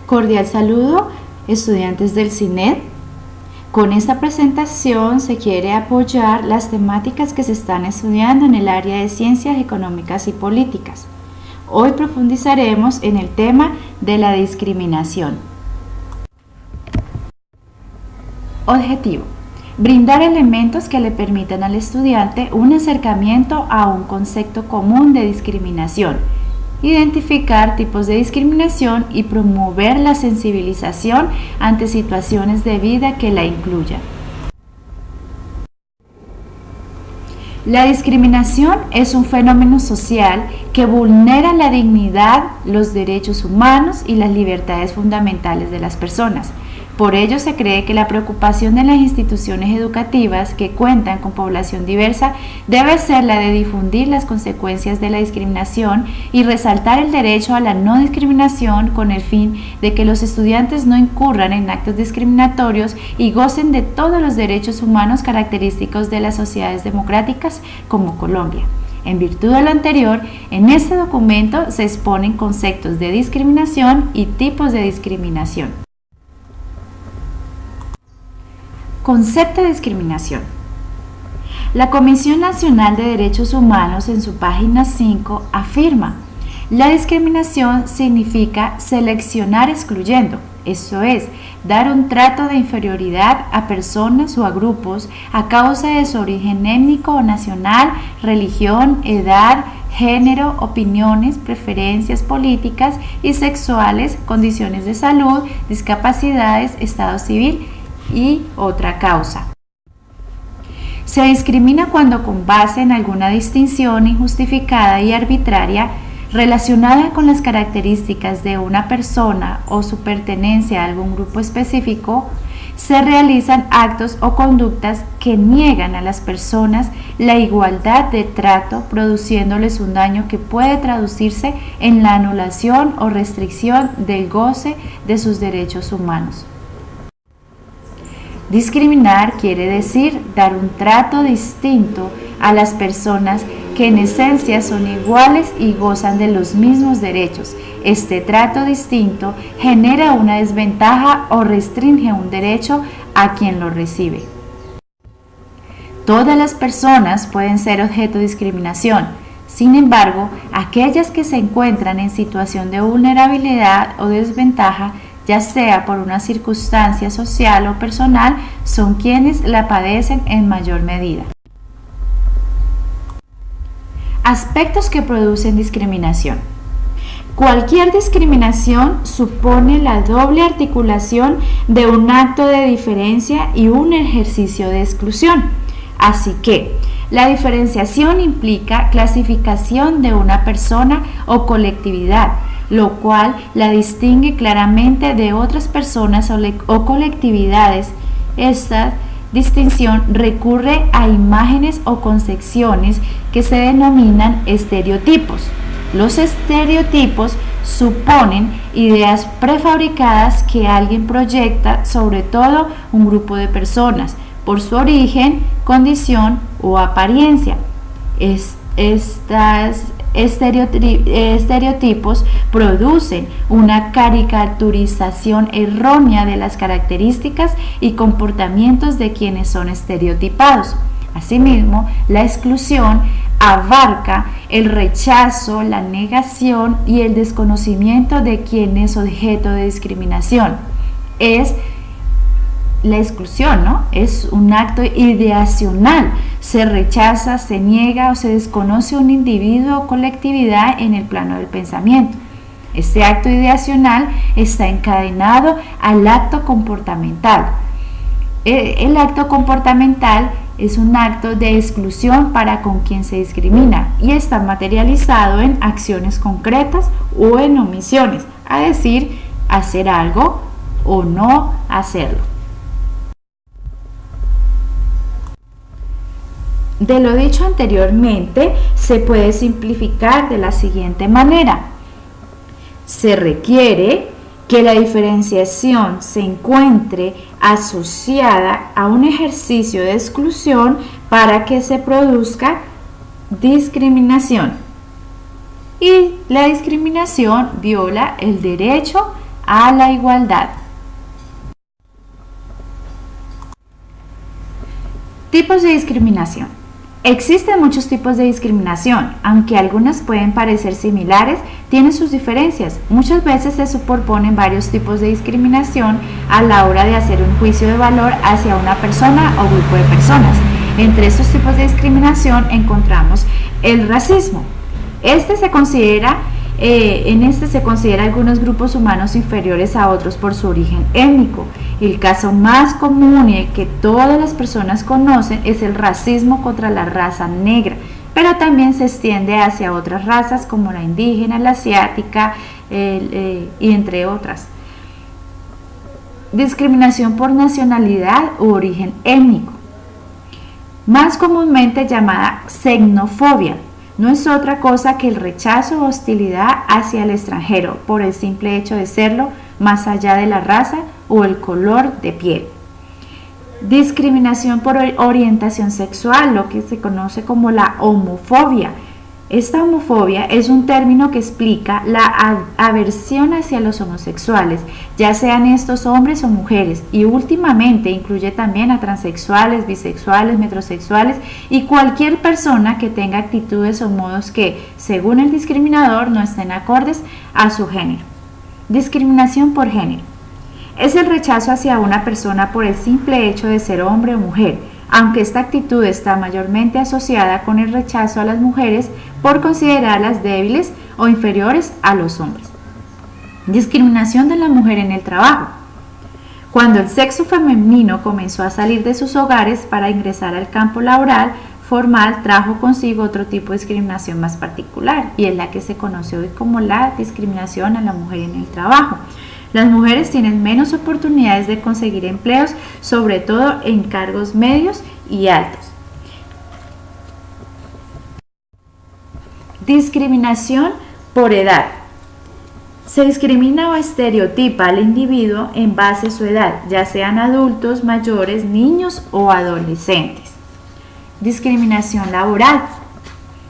Cordial saludo, estudiantes del CINED. Con esta presentación se quiere apoyar las temáticas que se están estudiando en el área de Ciencias Económicas y Políticas. Hoy profundizaremos en el tema de la discriminación. Objetivo: brindar elementos que le permitan al estudiante un acercamiento a un concepto común de discriminación, identificar tipos de discriminación y promover la sensibilización ante situaciones de vida que la incluyan. La discriminación es un fenómeno social que vulnera la dignidad, los derechos humanos y las libertades fundamentales de las personas. Por ello se cree que la preocupación de las instituciones educativas que cuentan con población diversa debe ser la de difundir las consecuencias de la discriminación y resaltar el derecho a la no discriminación con el fin de que los estudiantes no incurran en actos discriminatorios y gocen de todos los derechos humanos característicos de las sociedades democráticas como Colombia. En virtud de lo anterior, en este documento se exponen conceptos de discriminación y tipos de discriminación. Concepto de discriminación. La Comisión Nacional de Derechos Humanos en su página 5 afirma: la discriminación significa seleccionar excluyendo, esto es, dar un trato de inferioridad a personas o a grupos a causa de su origen étnico o nacional, religión, edad, género, opiniones, preferencias políticas y sexuales, condiciones de salud, discapacidades, estado civil y otra causa. Se discrimina cuando con base en alguna distinción injustificada y arbitraria relacionada con las características de una persona o su pertenencia a algún grupo específico, se realizan actos o conductas que niegan a las personas la igualdad de trato, produciéndoles un daño que puede traducirse en la anulación o restricción del goce de sus derechos humanos. Discriminar quiere decir dar un trato distinto a las personas que en esencia son iguales y gozan de los mismos derechos. Este trato distinto genera una desventaja o restringe un derecho a quien lo recibe. Todas las personas pueden ser objeto de discriminación. Sin embargo, aquellas que se encuentran en situación de vulnerabilidad o desventaja, ya sea por una circunstancia social o personal, son quienes la padecen en mayor medida. Aspectos que producen discriminación. Cualquier discriminación supone la doble articulación de un acto de diferencia y un ejercicio de exclusión. Así que, la diferenciación implica clasificación de una persona o colectividad, lo cual la distingue claramente de otras personas o colectividades. Esta distinción recurre a imágenes o concepciones que se denominan estereotipos. Los estereotipos suponen ideas prefabricadas que alguien proyecta sobre todo un grupo de personas por su origen, condición o apariencia. Estas estereotipos producen una caricaturización errónea de las características y comportamientos de quienes son estereotipados. Asimismo, la exclusión abarca el rechazo, la negación y el desconocimiento de quien es objeto de discriminación. La exclusión, ¿no? Es un acto ideacional. Se rechaza, se niega o se desconoce un individuo o colectividad en el plano del pensamiento. Este acto ideacional está encadenado al acto comportamental. El acto comportamental es un acto de exclusión para con quien se discrimina y está materializado en acciones concretas o en omisiones, es decir, hacer algo o no hacerlo. De lo dicho anteriormente, se puede simplificar de la siguiente manera. Se requiere que la diferenciación se encuentre asociada a un ejercicio de exclusión para que se produzca discriminación. Y la discriminación viola el derecho a la igualdad. Tipos de discriminación. Existen muchos tipos de discriminación, aunque algunas pueden parecer similares, tienen sus diferencias. Muchas veces se superponen varios tipos de discriminación a la hora de hacer un juicio de valor hacia una persona o grupo de personas. Entre estos tipos de discriminación encontramos el racismo. En este se considera algunos grupos humanos inferiores a otros por su origen étnico. El caso más común y el que todas las personas conocen es el racismo contra la raza negra, pero también se extiende hacia otras razas como la indígena, la asiática y entre otras. Discriminación por nacionalidad u origen étnico, más comúnmente llamada xenofobia. No es otra cosa que el rechazo o hostilidad hacia el extranjero por el simple hecho de serlo, más allá de la raza o el color de piel. Discriminación por orientación sexual, lo que se conoce como la homofobia. Esta homofobia es un término que explica la aversión hacia los homosexuales, ya sean estos hombres o mujeres, y últimamente incluye también a transexuales, bisexuales, metrosexuales y cualquier persona que tenga actitudes o modos que, según el discriminador, no estén acordes a su género. Discriminación por género. Es el rechazo hacia una persona por el simple hecho de ser hombre o mujer, aunque esta actitud está mayormente asociada con el rechazo a las mujeres por considerarlas débiles o inferiores a los hombres. Discriminación de la mujer en el trabajo. Cuando el sexo femenino comenzó a salir de sus hogares para ingresar al campo laboral formal, trajo consigo otro tipo de discriminación más particular, y es la que se conoce hoy como la discriminación a la mujer en el trabajo. Las mujeres tienen menos oportunidades de conseguir empleos, sobre todo en cargos medios y altos. Discriminación por edad. Se discrimina o estereotipa al individuo en base a su edad, ya sean adultos, mayores, niños o adolescentes. Discriminación laboral.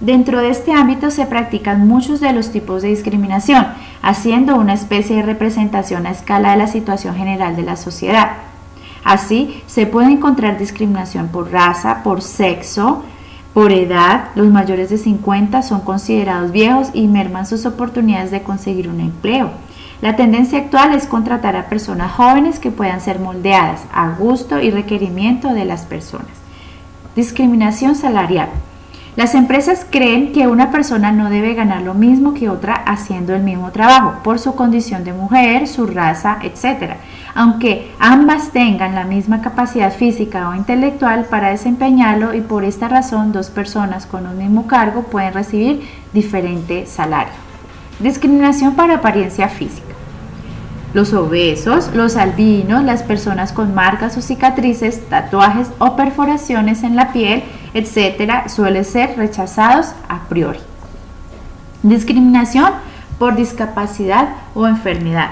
Dentro de este ámbito se practican muchos de los tipos de discriminación, haciendo una especie de representación a escala de la situación general de la sociedad. Así, se puede encontrar discriminación por raza, por sexo, por edad. Los mayores de 50 son considerados viejos y merman sus oportunidades de conseguir un empleo. La tendencia actual es contratar a personas jóvenes que puedan ser moldeadas a gusto y requerimiento de las personas. Discriminación salarial. Las empresas creen que una persona no debe ganar lo mismo que otra haciendo el mismo trabajo, por su condición de mujer, su raza, etc., aunque ambas tengan la misma capacidad física o intelectual para desempeñarlo, y por esta razón dos personas con un mismo cargo pueden recibir diferente salario. Discriminación por apariencia física. Los obesos, los albinos, las personas con marcas o cicatrices, tatuajes o perforaciones en la piel, etc., suelen ser rechazados a priori. Discriminación por discapacidad o enfermedad.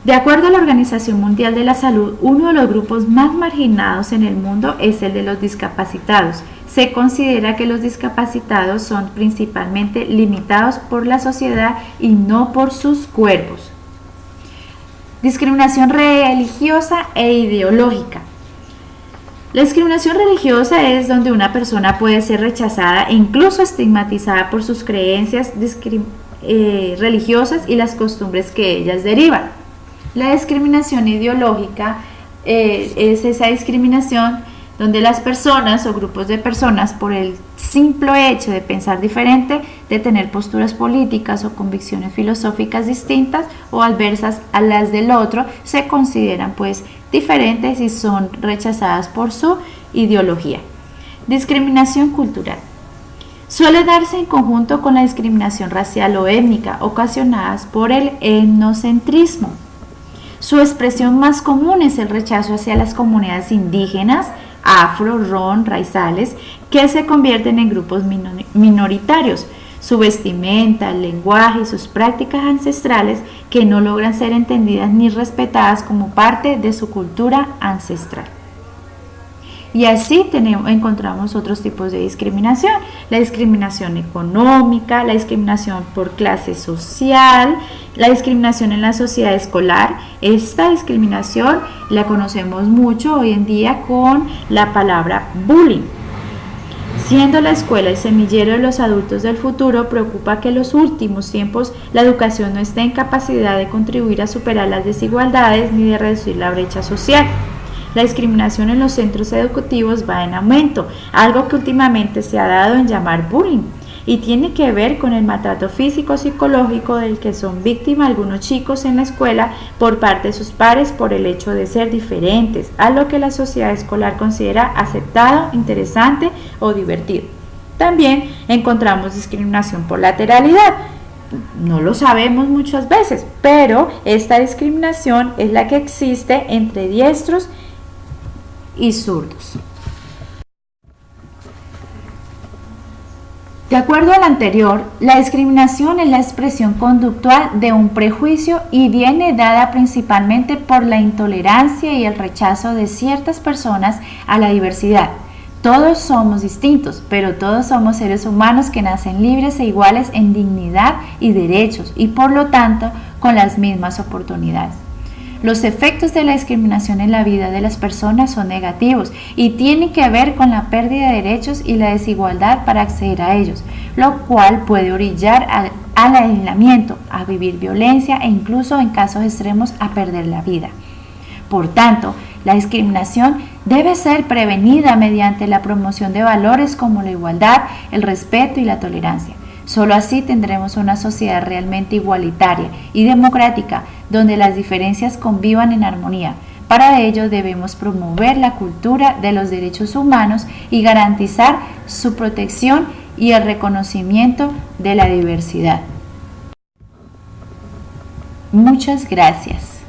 De acuerdo a la Organización Mundial de la Salud, uno de los grupos más marginados en el mundo es el de los discapacitados. Se considera que los discapacitados son principalmente limitados por la sociedad y no por sus cuerpos. Discriminación religiosa e ideológica. La discriminación religiosa es donde una persona puede ser rechazada e incluso estigmatizada por sus creencias religiosas y las costumbres que ellas derivan. La discriminación ideológica es esa discriminación donde las personas o grupos de personas, por el simple hecho de pensar diferente, de tener posturas políticas o convicciones filosóficas distintas o adversas a las del otro, se consideran pues diferentes y son rechazadas por su ideología. Discriminación cultural. Suele darse en conjunto con la discriminación racial o étnica, ocasionadas por el etnocentrismo. Su expresión más común es el rechazo hacia las comunidades indígenas, afro, ron, raizales, que se convierten en grupos minoritarios. Su vestimenta, el lenguaje y sus prácticas ancestrales que no logran ser entendidas ni respetadas como parte de su cultura ancestral. Y así encontramos otros tipos de discriminación: la discriminación económica, la discriminación por clase social, la discriminación en la sociedad escolar. Esta discriminación la conocemos mucho hoy en día con la palabra bullying. Siendo la escuela el semillero de los adultos del futuro, preocupa que en los últimos tiempos la educación no esté en capacidad de contribuir a superar las desigualdades ni de reducir la brecha social. La discriminación en los centros educativos va en aumento, algo que últimamente se ha dado en llamar bullying, y tiene que ver con el maltrato físico o psicológico del que son víctimas algunos chicos en la escuela por parte de sus pares por el hecho de ser diferentes a lo que la sociedad escolar considera aceptado, interesante o divertido. También encontramos discriminación por lateralidad. No lo sabemos muchas veces, pero esta discriminación es la que existe entre diestros y zurdos. De acuerdo al anterior, la discriminación es la expresión conductual de un prejuicio y viene dada principalmente por la intolerancia y el rechazo de ciertas personas a la diversidad. Todos somos distintos, pero todos somos seres humanos que nacen libres e iguales en dignidad y derechos y por lo tanto con las mismas oportunidades. Los efectos de la discriminación en la vida de las personas son negativos y tienen que ver con la pérdida de derechos y la desigualdad para acceder a ellos, lo cual puede orillar al aislamiento, a vivir violencia e incluso en casos extremos a perder la vida. Por tanto, la discriminación debe ser prevenida mediante la promoción de valores como la igualdad, el respeto y la tolerancia. Solo así tendremos una sociedad realmente igualitaria y democrática, donde las diferencias convivan en armonía. Para ello debemos promover la cultura de los derechos humanos y garantizar su protección y el reconocimiento de la diversidad. Muchas gracias.